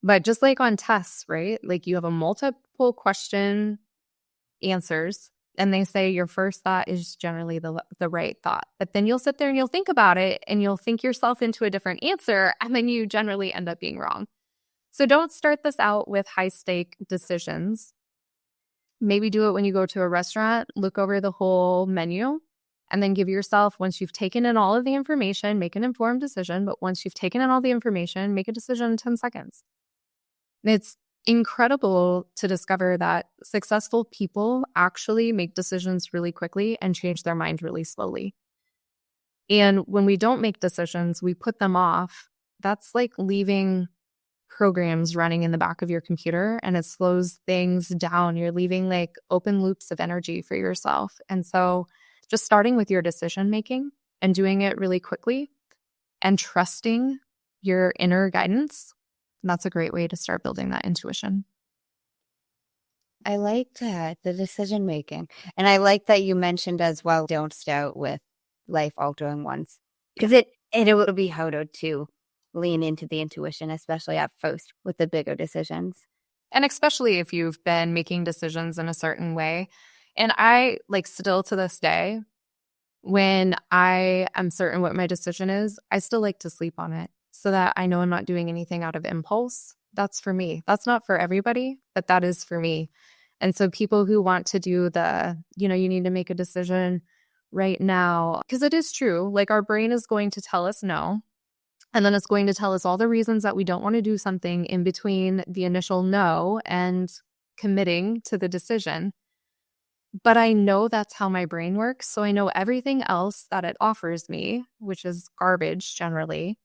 but just like on tests, right? Like you have a multiple question answers And they say your first thought is generally the right thought. But then you'll sit there and you'll think about it and you'll think yourself into a different answer, and then you generally end up being wrong. So don't start this out with high-stake decisions. Maybe do it when you go to a restaurant, look over the whole menu, and then give yourself, once you've taken in all of the information, make an informed decision. But once you've taken in all the information, make a decision in 10 seconds. It's incredible to discover that successful people actually make decisions really quickly and change their mind really slowly. And when we don't make decisions, we put them off. That's like leaving programs running in the back of your computer, and it slows things down. You're leaving like open loops of energy for yourself. And so just starting with your decision making and doing it really quickly and trusting your inner guidance, that's a great way to start building that intuition. I like that, the decision making. And I like that you mentioned as well, don't start with life altering ones, because it will be harder to lean into the intuition, especially at first with the bigger decisions. And especially if you've been making decisions in a certain way. And I still to this day, when I am certain what my decision is, I still like to sleep on it so that I know I'm not doing anything out of impulse. That's for me. That's not for everybody, but that is for me. And so people who want to do you need to make a decision right now, because it is true, like our brain is going to tell us no. And then it's going to tell us all the reasons that we don't want to do something in between the initial no and committing to the decision. But I know that's how my brain works. So I know everything else that it offers me, which is garbage generally,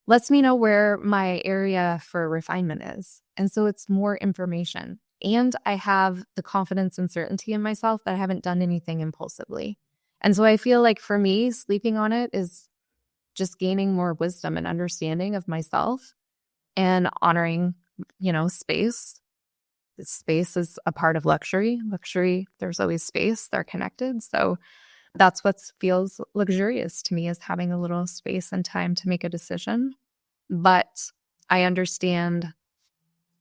lets me know where my area for refinement is. And so it's more information. And I have the confidence and certainty in myself that I haven't done anything impulsively. And so I feel like for me, sleeping on it is just gaining more wisdom and understanding of myself and honoring, space. Space is a part of luxury. Luxury, there's always space. They're connected. So that's what feels luxurious to me, is having a little space and time to make a decision. But I understand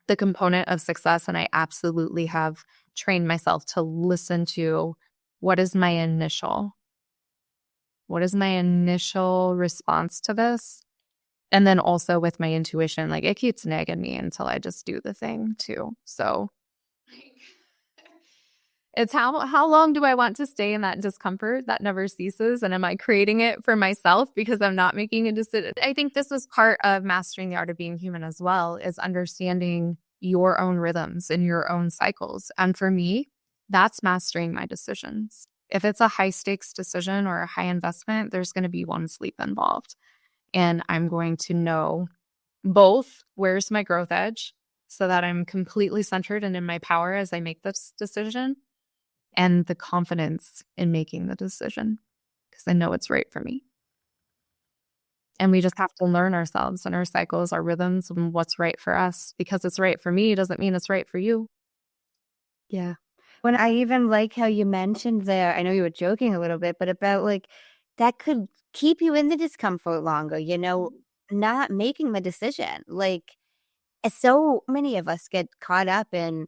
the component of success, and I absolutely have trained myself to listen to what is my initial response to this? And then also with my intuition, it keeps nagging me until I just do the thing too. So it's how long do I want to stay in that discomfort that never ceases? And am I creating it for myself because I'm not making a decision? I think this is part of mastering the art of being human as well, is understanding your own rhythms and your own cycles. And for me, that's mastering my decisions. If it's a high stakes decision or a high investment, there's going to be one sleep involved. And I'm going to know both where's my growth edge so that I'm completely centered and in my power as I make this decision, and the confidence in making the decision because I know it's right for me. And we just have to learn ourselves and our cycles, our rhythms, and what's right for us. Because it's right for me doesn't mean it's right for you. Yeah. When I even like how you mentioned there, I know you were joking a little bit, but about that could keep you in the discomfort longer, not making the decision. So many of us get caught up in,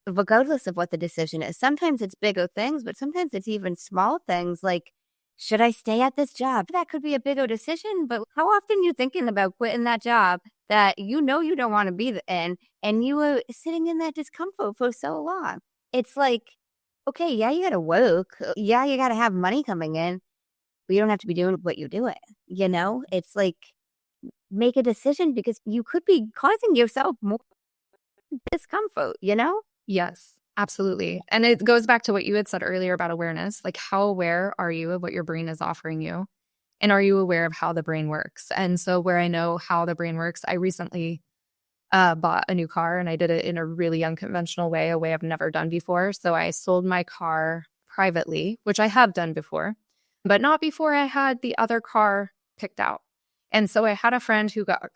regardless of what the decision is. Sometimes it's bigger things, but sometimes it's even small things like, should I stay at this job? That could be a bigger decision, but how often are you thinking about quitting that job that you don't want to be in, and you were sitting in that discomfort for so long? It's like, okay, yeah, you got to work. Yeah, you got to have money coming in, but you don't have to be doing what you're doing. It's like, make a decision because you could be causing yourself more discomfort, Yes, absolutely. And it goes back to what you had said earlier about awareness. How aware are you of what your brain is offering you? And are you aware of how the brain works? And so where I know how the brain works, I recently bought a new car, and I did it in a really unconventional way, a way I've never done before. So I sold my car privately, which I have done before, but not before I had the other car picked out. And so I had a friend who got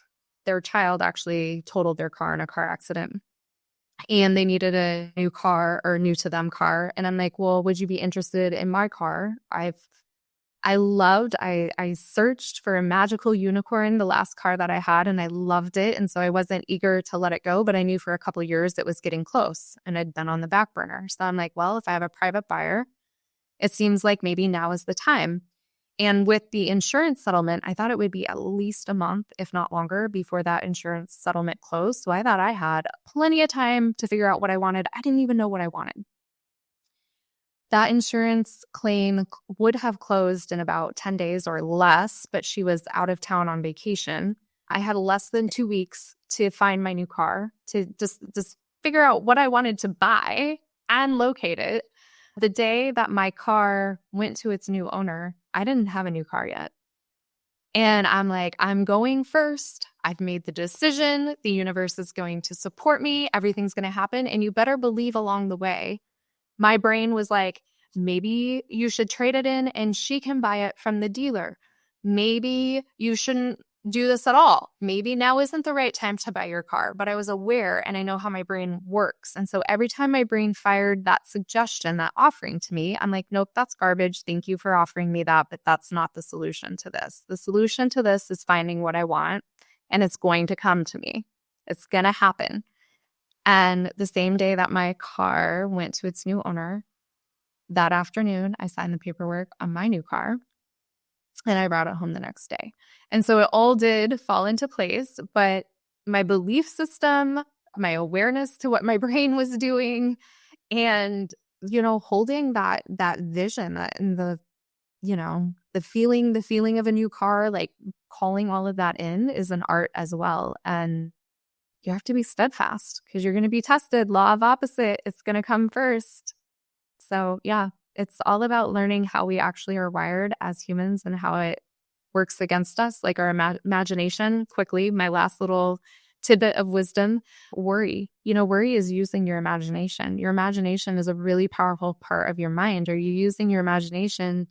their child actually totaled their car in a car accident, and they needed a new car, or new to them car. And I'm like, well, would you be interested in my car? I've I searched for a magical unicorn, the last car that I had, and I loved it. And so I wasn't eager to let it go, but I knew for a couple of years it was getting close and I'd been on the back burner. So I'm like, well, if I have a private buyer, it seems like maybe now is the time. And with the insurance settlement, I thought it would be at least a month, if not longer, before that insurance settlement closed. So I thought I had plenty of time to figure out what I wanted. I didn't even know what I wanted. That insurance claim would have closed in about 10 days or less, but she was out of town on vacation. I had less than 2 weeks to find my new car, to just figure out what I wanted to buy and locate it. The day that my car went to its new owner, I didn't have a new car yet. And I'm like, I'm going first. I've made the decision. The universe is going to support me. Everything's going to happen. And you better believe along the way, my brain was like, maybe you should trade it in and she can buy it from the dealer. Maybe you shouldn't do this at all. Maybe now isn't the right time to buy your car. But I was aware and I know how my brain works. And so every time my brain fired that suggestion, that offering to me, I'm like, nope, that's garbage. Thank you for offering me that. But that's not the solution to this. The solution to this is finding what I want, and it's going to come to me. It's going to happen. And the same day that my car went to its new owner, that afternoon, I signed the paperwork on my new car and I brought it home the next day. And so it all did fall into place, but my belief system, my awareness to what my brain was doing, and, holding that vision and the feeling of a new car, like calling all of that in is an art as well. And you have to be steadfast because you're going to be tested. Law of opposite. It's going to come first. So yeah, it's all about learning how we actually are wired as humans and how it works against us, like our imagination. Quickly, my last little tidbit of wisdom, worry. Worry is using your imagination. Your imagination is a really powerful part of your mind. Are you using your imagination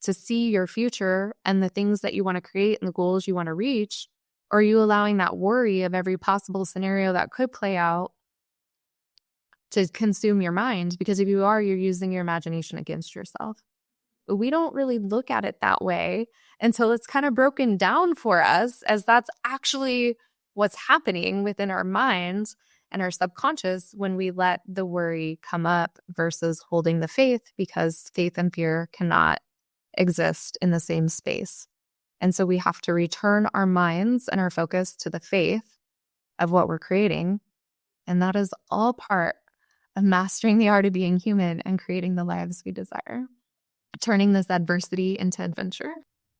to see your future and the things that you want to create and the goals you want to reach? Or are you allowing that worry of every possible scenario that could play out to consume your mind? Because if you are, you're using your imagination against yourself. But we don't really look at it that way until it's kind of broken down for us, as that's actually what's happening within our minds and our subconscious when we let the worry come up versus holding the faith, because faith and fear cannot exist in the same space. And so we have to return our minds and our focus to the faith of what we're creating. And that is all part of mastering the art of being human and creating the lives we desire, turning this adversity into adventure.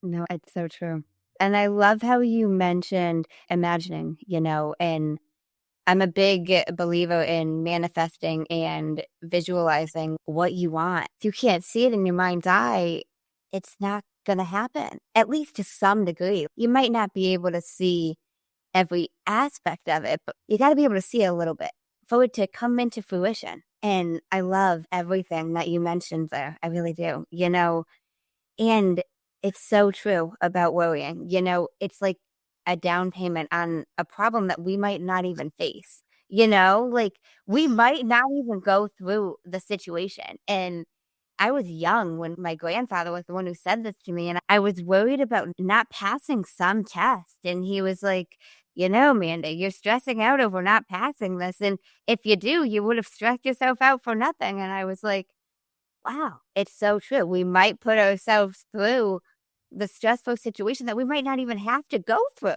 No, it's so true. And I love how you mentioned imagining, and I'm a big believer in manifesting and visualizing what you want. If you can't see it in your mind's eye, it's not going to happen, at least to some degree. You might not be able to see every aspect of it, but you got to be able to see a little bit for it to come into fruition. And I love everything that you mentioned there. I really do, and it's so true about worrying. It's like a down payment on a problem that we might not even face, like we might not even go through the situation. And I was young when my grandfather was the one who said this to me, and I was worried about not passing some test. And he was like, Amanda, you're stressing out over not passing this. And if you do, you would have stressed yourself out for nothing. And I was like, wow, it's so true. We might put ourselves through the stressful situation that we might not even have to go through.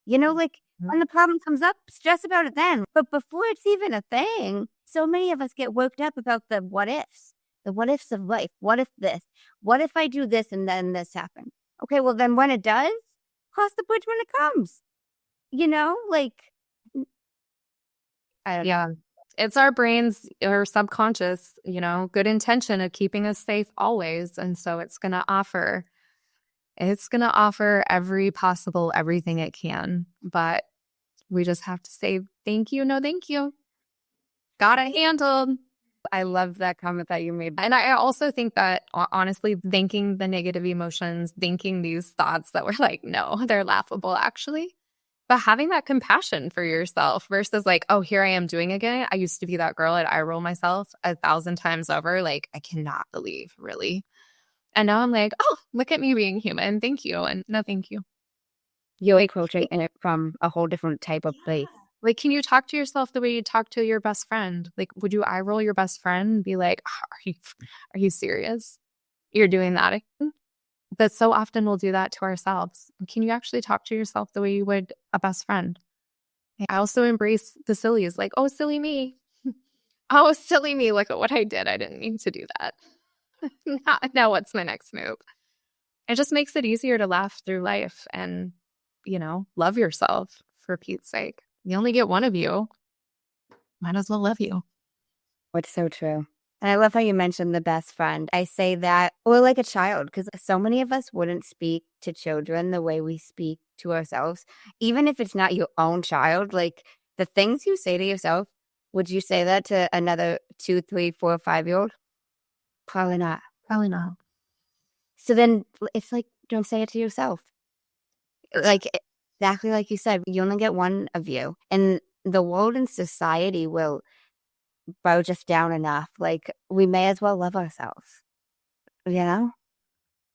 Like when the problem comes up, stress about it then. But before it's even a thing, so many of us get worked up about the what ifs. The what ifs of life. What if this? What if I do this and then this happens? Okay, well then when it does, cross the bridge when it comes. I don't know. Yeah. It's our brains, our subconscious, good intention of keeping us safe always. And so it's going to offer every possible everything it can. But we just have to say, thank you, no thank you. Got it handled. I love that comment that you made. And I also think that, honestly, thinking the negative emotions, thinking these thoughts that were like, no, they're laughable actually. But having that compassion for yourself versus like, oh, here I am doing it again. I used to be that girl. I roll myself 1,000 times over. Like, I cannot believe, really. And now I'm like, oh, look at me being human. Thank you. And no, thank you. You're approaching it from a whole different type of place. Like, can you talk to yourself the way you talk to your best friend? Like, would you eye roll your best friend and be like, are you serious? You're doing that again? But so often we'll do that to ourselves. Can you actually talk to yourself the way you would a best friend? I also embrace the sillies, like, oh, silly me. Oh, silly me. Look at what I did. I didn't mean to do that. Now what's my next move? It just makes it easier to laugh through life and, love yourself, for Pete's sake. You only get one of you. Might as well love you. It's so true. And I love how you mentioned the best friend. I say that, or like a child, because so many of us wouldn't speak to children the way we speak to ourselves. Even if it's not your own child, like the things you say to yourself, would you say that to another 2, 3, 4, 5-year-old? Probably not. Probably not. So then it's like, don't say it to yourself. Like exactly like you said, you only get one of you. And the world and society will bow just down enough. Like we may as well love ourselves.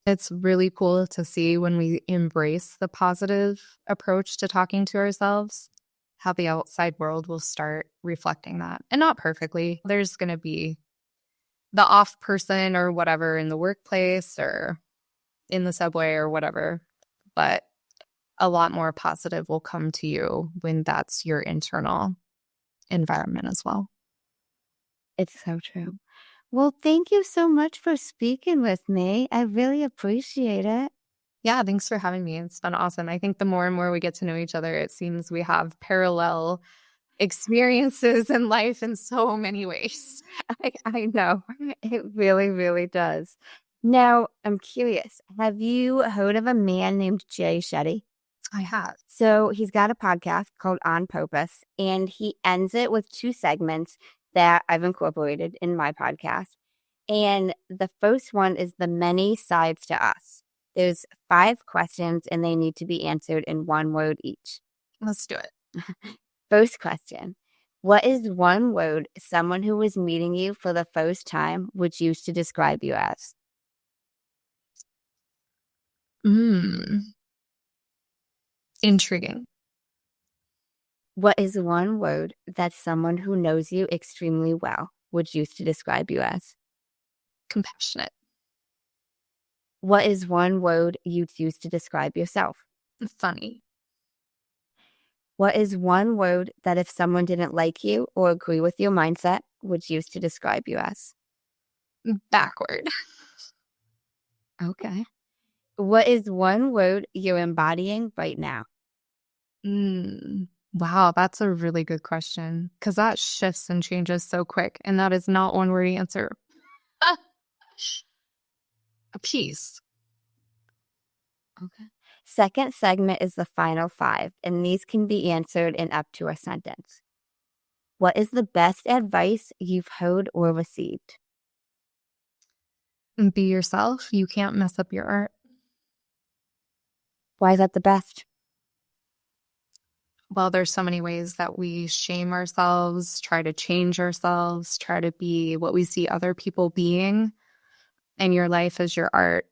It's really cool to see when we embrace the positive approach to talking to ourselves, how the outside world will start reflecting that. And not perfectly. There's going to be the off person or whatever in the workplace or in the subway or whatever. But a lot more positive will come to you when that's your internal environment as well. It's so true. Well, thank you so much for speaking with me. I really appreciate it. Yeah, thanks for having me. It's been awesome. I think the more and more we get to know each other, it seems we have parallel experiences in life in so many ways. I know. It really, really does. Now, I'm curious. Have you heard of a man named Jay Shetty? I have. So he's got a podcast called On Purpose, and he ends it with 2 segments that I've incorporated in my podcast. And the first one is the many sides to us. There's 5 questions, and they need to be answered in 1 word each. Let's do it. First question. What is 1 word someone who was meeting you for the first time would use to describe you as? Intriguing. What is 1 word that someone who knows you extremely well would use to describe you as? Compassionate. What is 1 word you'd use to describe yourself? Funny. What is 1 word that if someone didn't like you or agree with your mindset would use to describe you as? Backward. Okay. What is 1 word you're embodying right now? Wow, that's a really good question because that shifts and changes so quick, and that is not one word answer. A piece. Okay. Second segment is the final 5, and these can be answered in up to a sentence. What is the best advice you've heard or received? Be yourself. You can't mess up your art. Why is that the best? Well, there's so many ways that we shame ourselves, try to change ourselves, try to be what we see other people being, and your life is your art.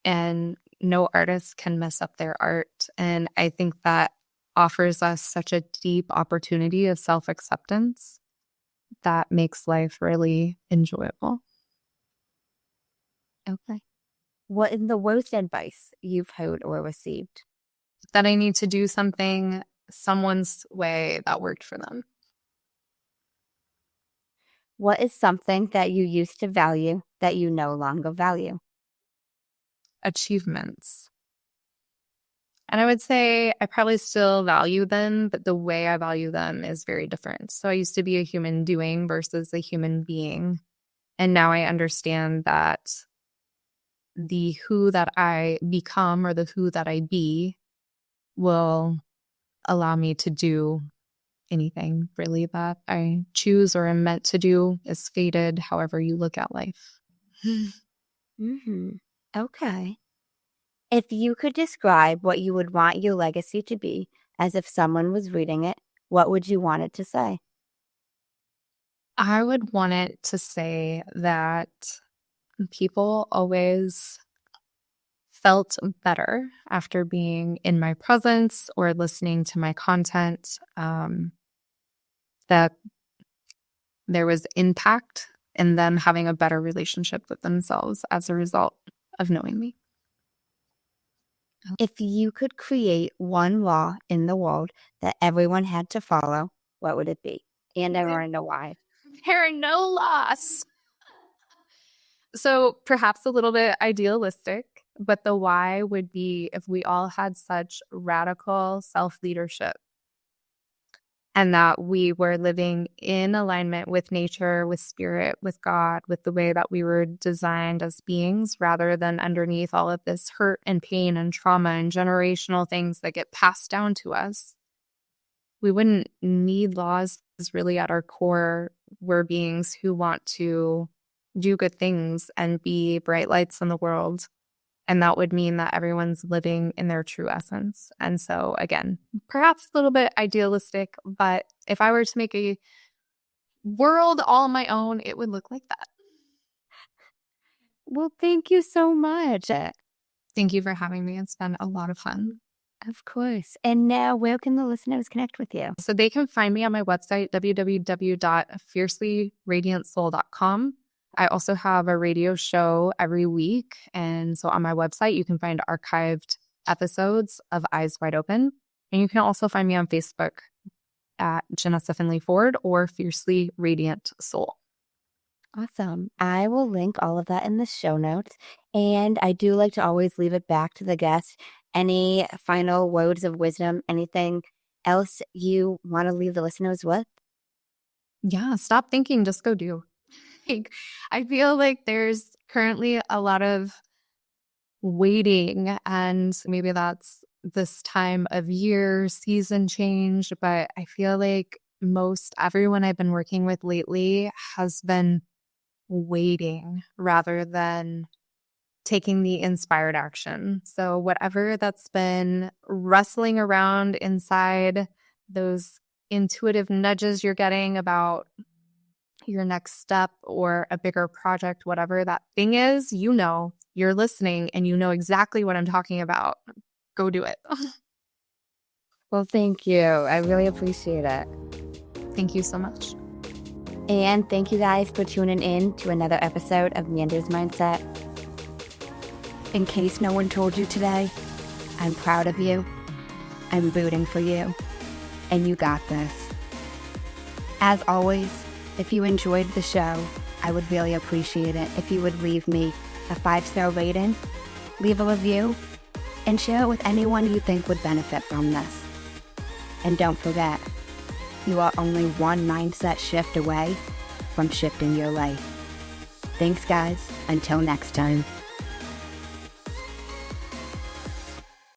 And no artist can mess up their art. And I think that offers us such a deep opportunity of self-acceptance that makes life really enjoyable. Okay. What is the worst advice you've heard or received? That I need to do something someone's way that worked for them. What is something that you used to value that you no longer value? Achievements. And I would say I probably still value them, but the way I value them is very different. So I used to be a human doing versus a human being. And now I understand that the who that I become or the who that I be will allow me to do anything really that I choose or am meant to do, is fated, however you look at life. Okay. If you could describe what you would want your legacy to be as if someone was reading it, what would you want it to say? I would want it to say that people always felt better after being in my presence or listening to my content, that there was impact in them having a better relationship with themselves as a result of knowing me. If you could create one law in the world that everyone had to follow, what would it be? And I want to know why. There are no laws. So perhaps a little bit idealistic, but the why would be if we all had such radical self-leadership and that we were living in alignment with nature, with spirit, with God, with the way that we were designed as beings, rather than underneath all of this hurt and pain and trauma and generational things that get passed down to us. We wouldn't need laws. Really, at our core, we're beings who want to do good things and be bright lights in the world. And that would mean that everyone's living in their true essence. And so, again, perhaps a little bit idealistic, but if I were to make a world all on my own, it would look like that. Well, thank you so much. Thank you for having me. It's been a lot of fun. Of course. And now, where can the listeners connect with you? So they can find me on my website, www.fiercelyradiantsoul.com. I also have a radio show every week. And so on my website, you can find archived episodes of Eyes Wide Open. And you can also find me on Facebook at Janessa Finley Ford or Fiercely Radiant Soul. Awesome. I will link all of that in the show notes. And I do like to always leave it back to the guests. Any final words of wisdom, anything else you want to leave the listeners with? Yeah, stop thinking, just go do. I feel like there's currently a lot of waiting, and maybe that's this time of year, season change, but I feel like most everyone I've been working with lately has been waiting rather than taking the inspired action. So whatever that's been wrestling around inside, those intuitive nudges you're getting about your next step or a bigger project, whatever that thing is, you're listening and you know exactly what I'm talking about. Go do it. Well, thank you. I really appreciate it. Thank you so much. And thank you guys for tuning in to another episode of Manders Mindset. In case no one told you today, I'm proud of you. I'm rooting for you. And you got this. As always, if you enjoyed the show, I would really appreciate it if you would leave me a 5-star rating, leave a review, and share it with anyone you think would benefit from this. And don't forget, you are only one mindset shift away from shifting your life. Thanks, guys. Until next time.